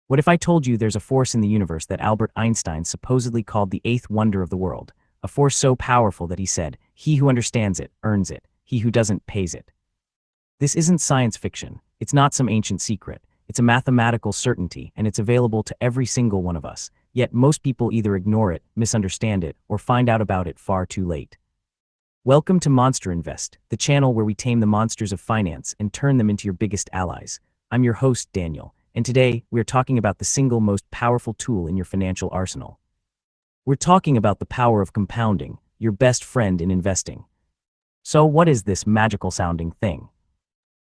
What if I told you there's a force in the universe that Albert Einstein supposedly called the eighth wonder of the world, a force so powerful that he said, "He who understands it, earns it. He who doesn't, pays it." This isn't science fiction. It's not some ancient secret. It's a mathematical certainty, and it's available to every single one of us. Yet most people either ignore it, misunderstand it, or find out about it far too late. Welcome to MonsterInvest, the channel where we tame the monsters of finance and turn them into your biggest allies. I'm your host, Daniel, and today we're talking about the single most powerful tool in your financial arsenal. We're talking about the power of compounding, your best friend in investing. So what is this magical sounding thing?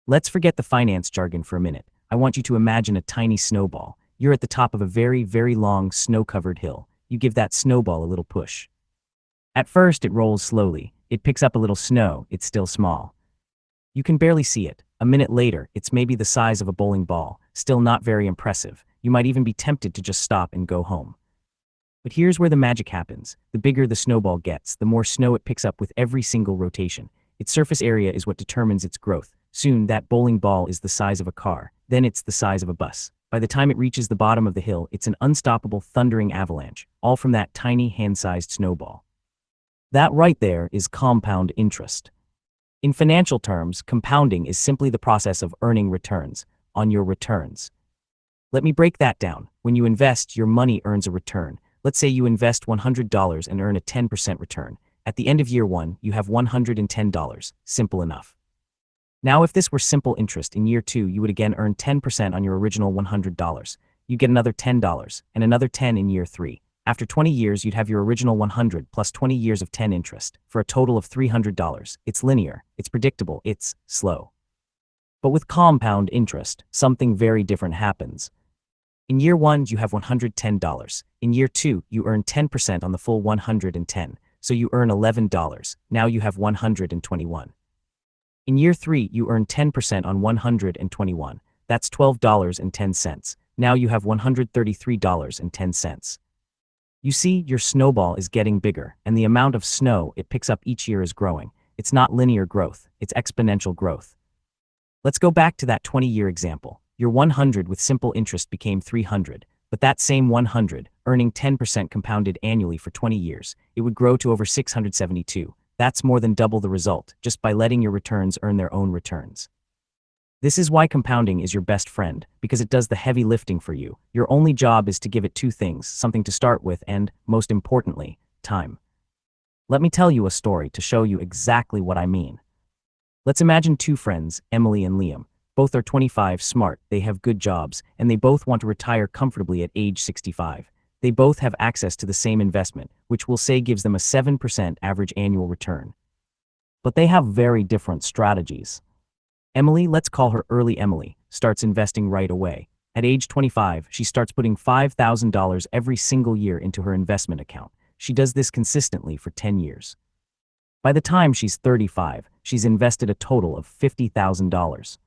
Let's forget the finance jargon for a minute. I want you to imagine a tiny snowball. You're at the top of a very, very long, snow-covered hill. You give that snowball a little push. At first, it rolls slowly. It picks up a little snow. It's still small. You can barely see it. A minute later, it's maybe the size of a bowling ball, still not very impressive. You might even be tempted to just stop and go home. But here's where the magic happens. The bigger the snowball gets, the more snow it picks up with every single rotation. Its surface area is what determines its growth. Soon, that bowling ball is the size of a car. Then it's the size of a bus. By the time it reaches the bottom of the hill, it's an unstoppable, thundering avalanche, all from that tiny, hand-sized snowball. That right there is compound interest. In financial terms, compounding is simply the process of earning returns on your returns. Let me break that down. When you invest, your money earns a return. Let's say you invest $100 and earn a 10% return. At the end of year one, you have $110. Simple enough. Now, if this were simple interest, in year two, you would again earn 10% on your original $100. You get another $10 and another 10 in year three. After 20 years, you'd have your original 100 plus 20 years of 10 interest for a total of $300. It's linear, it's predictable, it's slow. But with compound interest, something very different happens. In year one, you have $110. In year two, you earn 10% on the full 110, so you earn $11. Now you have 121. In year three, you earn 10% on 121. That's $12.10. Now you have $133.10. You see, your snowball is getting bigger, and the amount of snow it picks up each year is growing. It's not linear growth, it's exponential growth. Let's go back to that 20-year example. Your 100 with simple interest became 300, but that same 100, earning 10% compounded annually for 20 years, it would grow to over 672. That's more than double the result, just by letting your returns earn their own returns. This is why compounding is your best friend, because it does the heavy lifting for you. Your only job is to give it two things, something to start with and, most importantly, time. Let me tell you a story to show you exactly what I mean. Let's imagine two friends, Emily and Liam. Both are 25, smart, they have good jobs, and they both want to retire comfortably at age 65. They both have access to the same investment, which we'll say gives them a 7% average annual return. But they have very different strategies. Emily, let's call her Early Emily, starts investing right away. At age 25, she starts putting $5,000 every single year into her investment account. She does this consistently for 10 years. By the time she's 35, she's invested a total of $50,000.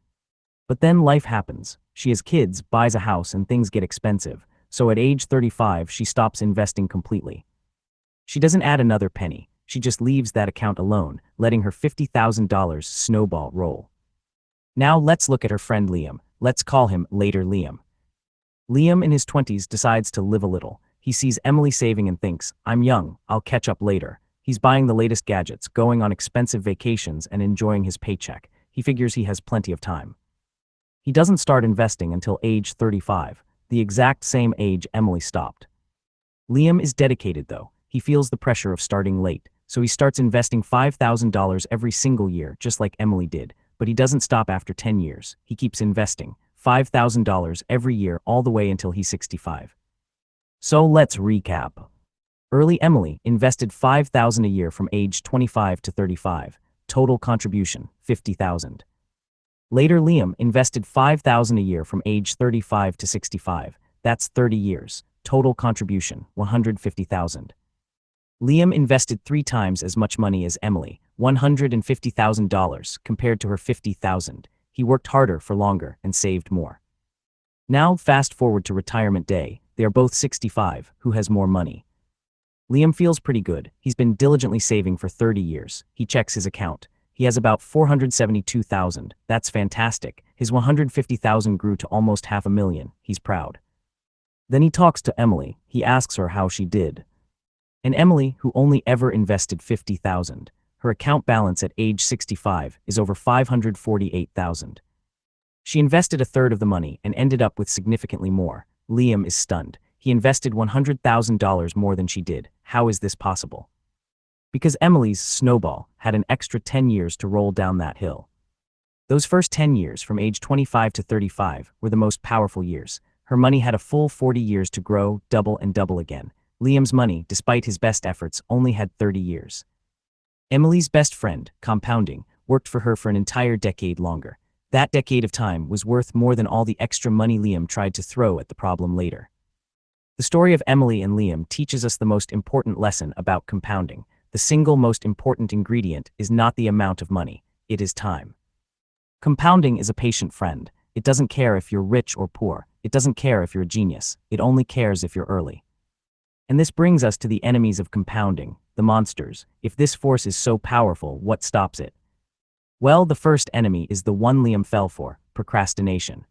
But then life happens. She has kids, buys a house, and things get expensive. So at age 35, she stops investing completely. She doesn't add another penny. She just leaves that account alone, letting her $50,000 snowball roll. Now let's look at her friend Liam. Let's call him later Liam. Liam in his 20s decides to live a little. He sees Emily saving and thinks, "I'm young, I'll catch up later." He's buying the latest gadgets, going on expensive vacations, and enjoying his paycheck. He figures he has plenty of time. He doesn't start investing until age 35, the exact same age Emily stopped. Liam is dedicated though. He feels the pressure of starting late, so he starts investing $5,000 every single year, just like Emily did. But he doesn't stop after 10 years. He keeps investing $5,000 every year all the way until he's 65. So let's recap. Early Emily invested $5,000 a year from age 25 to 35. Total contribution, $50,000. Later Liam invested $5,000 a year from age 35 to 65. That's 30 years. Total contribution, $150,000. Liam invested 3 times as much money as Emily, $150,000 compared to her $50,000. He worked harder for longer and saved more. Now fast forward to retirement day. They are both 65. Who has more money? Liam feels pretty good. He's been diligently saving for 30 years. He checks his account. He has about $472,000. That's fantastic. His $150,000 grew to almost $500,000. He's proud. Then he talks to Emily. He asks her how she did. And Emily, who only ever invested 50,000, her account balance at age 65 is over 548,000. She invested a third of the money and ended up with significantly more. Liam is stunned. He invested $100,000 more than she did. How is this possible? Because Emily's Snowball had an extra 10 years to roll down that hill. Those first 10 years, from age 25 to 35, were the most powerful years. Her money had a full 40 years to grow, double and double again. Liam's money, despite his best efforts, only had 30 years. Emily's best friend, compounding, worked for her for an entire decade longer. That decade of time was worth more than all the extra money Liam tried to throw at the problem later. The story of Emily and Liam teaches us the most important lesson about compounding. The single most important ingredient is not the amount of money, it is time. Compounding is a patient friend. It doesn't care if you're rich or poor. It doesn't care if you're a genius. It only cares if you're early. And this brings us to the enemies of compounding, the monsters. If this force is so powerful, what stops it? Well, the first enemy is the one Liam fell for: procrastination.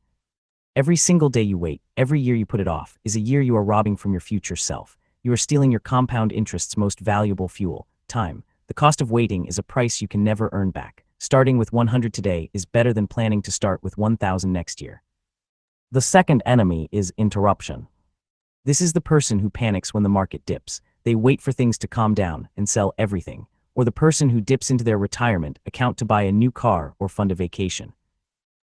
Every single day you wait, every year you put it off, is a year you are robbing from your future self. You are stealing your compound interest's most valuable fuel, time. The cost of waiting is a price you can never earn back. Starting with 100 today is better than planning to start with 1,000 next year. The second enemy is interruption. This is the person who panics when the market dips. They wait for things to calm down and sell everything. Or the person who dips into their retirement account to buy a new car or fund a vacation.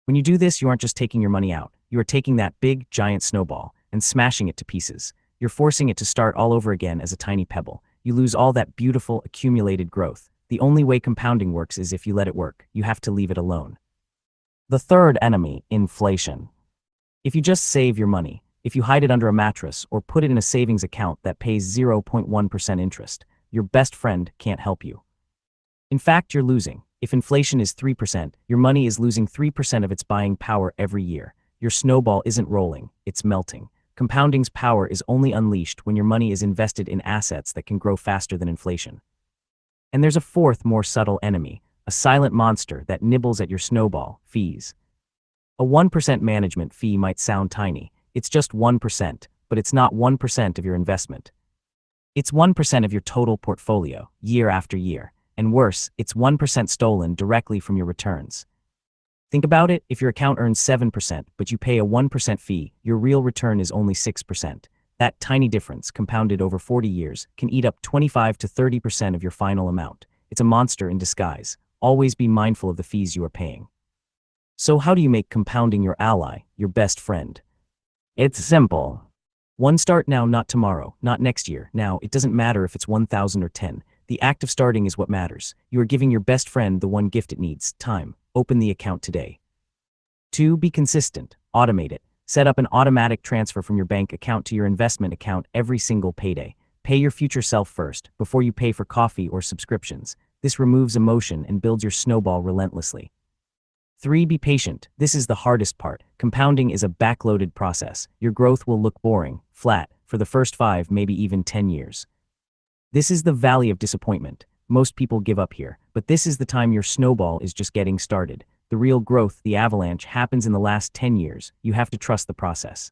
When you do this, you aren't just taking your money out. You are taking that big, giant snowball and smashing it to pieces. You're forcing it to start all over again as a tiny pebble. You lose all that beautiful, accumulated growth. The only way compounding works is if you let it work. You have to leave it alone. The third enemy, inflation. If you just save your money, if you hide it under a mattress or put it in a savings account that pays 0.1% interest, your best friend can't help you. In fact, you're losing. If inflation is 3%, your money is losing 3% of its buying power every year. Your snowball isn't rolling, it's melting. Compounding's power is only unleashed when your money is invested in assets that can grow faster than inflation. And there's a fourth, more subtle enemy, a silent monster that nibbles at your snowball: fees. A 1% management fee might sound tiny. It's just 1%, but it's not 1% of your investment. It's 1% of your total portfolio, year after year. And worse, it's 1% stolen directly from your returns. Think about it: if your account earns 7%, but you pay a 1% fee, your real return is only 6%. That tiny difference, compounded over 40 years, can eat up 25 to 30% of your final amount. It's a monster in disguise. Always be mindful of the fees you are paying. So how do you make compounding your ally, your best friend? It's simple. One, start now, not tomorrow, not next year. Now, it doesn't matter if it's 1,000 or 10. The act of starting is what matters. You are giving your best friend the one gift it needs: time. Open the account today. 2, be consistent. Automate it. Set up an automatic transfer from your bank account to your investment account every single payday. Pay your future self first, before you pay for coffee or subscriptions. This removes emotion and builds your snowball relentlessly. 3, be patient. This is the hardest part. Compounding is a backloaded process. Your growth will look boring, flat, for the first 5, maybe even 10 years. This is the valley of disappointment. Most people give up here, but this is the time your snowball is just getting started. The real growth, the avalanche, happens in the last 10 years. You have to trust the process.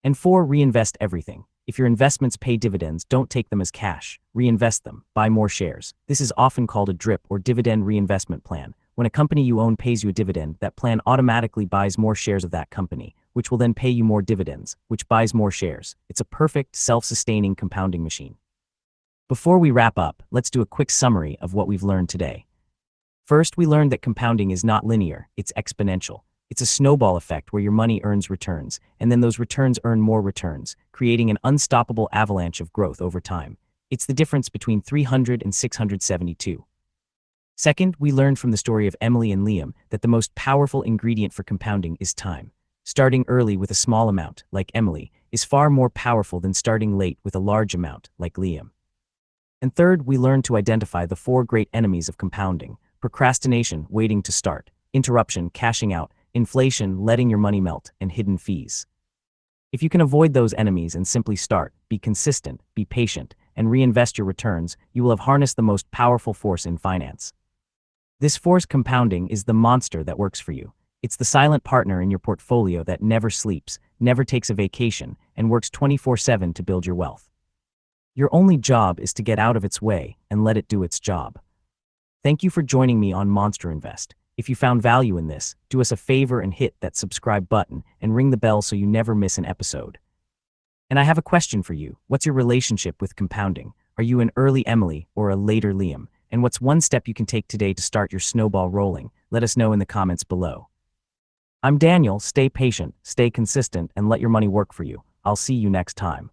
And 4, reinvest everything. If your investments pay dividends, don't take them as cash. Reinvest them. Buy more shares. This is often called a DRIP, or dividend reinvestment plan. When a company you own pays you a dividend, that plan automatically buys more shares of that company, which will then pay you more dividends, which buys more shares. It's a perfect, self-sustaining compounding machine. Before we wrap up, let's do a quick summary of what we've learned today. First, we learned that compounding is not linear, it's exponential. It's a snowball effect where your money earns returns, and then those returns earn more returns, creating an unstoppable avalanche of growth over time. It's the difference between 300 and 672. Second, we learned from the story of Emily and Liam that the most powerful ingredient for compounding is time. Starting early with a small amount, like Emily, is far more powerful than starting late with a large amount, like Liam. And third, we learned to identify the 4 great enemies of compounding: procrastination, waiting to start; interruption, cashing out; inflation, letting your money melt; and hidden fees. If you can avoid those enemies and simply start, be consistent, be patient, and reinvest your returns, you will have harnessed the most powerful force in finance. This force, compounding, is the monster that works for you. It's the silent partner in your portfolio that never sleeps, never takes a vacation, and works 24/7 to build your wealth. Your only job is to get out of its way and let it do its job. Thank you for joining me on Monster Invest. If you found value in this, do us a favor and hit that subscribe button and ring the bell so you never miss an episode. And I have a question for you. What's your relationship with compounding? Are you an early Emily or a later Liam? And what's one step you can take today to start your snowball rolling? Let us know in the comments below. I'm Daniel. Stay patient, stay consistent, and let your money work for you. I'll see you next time.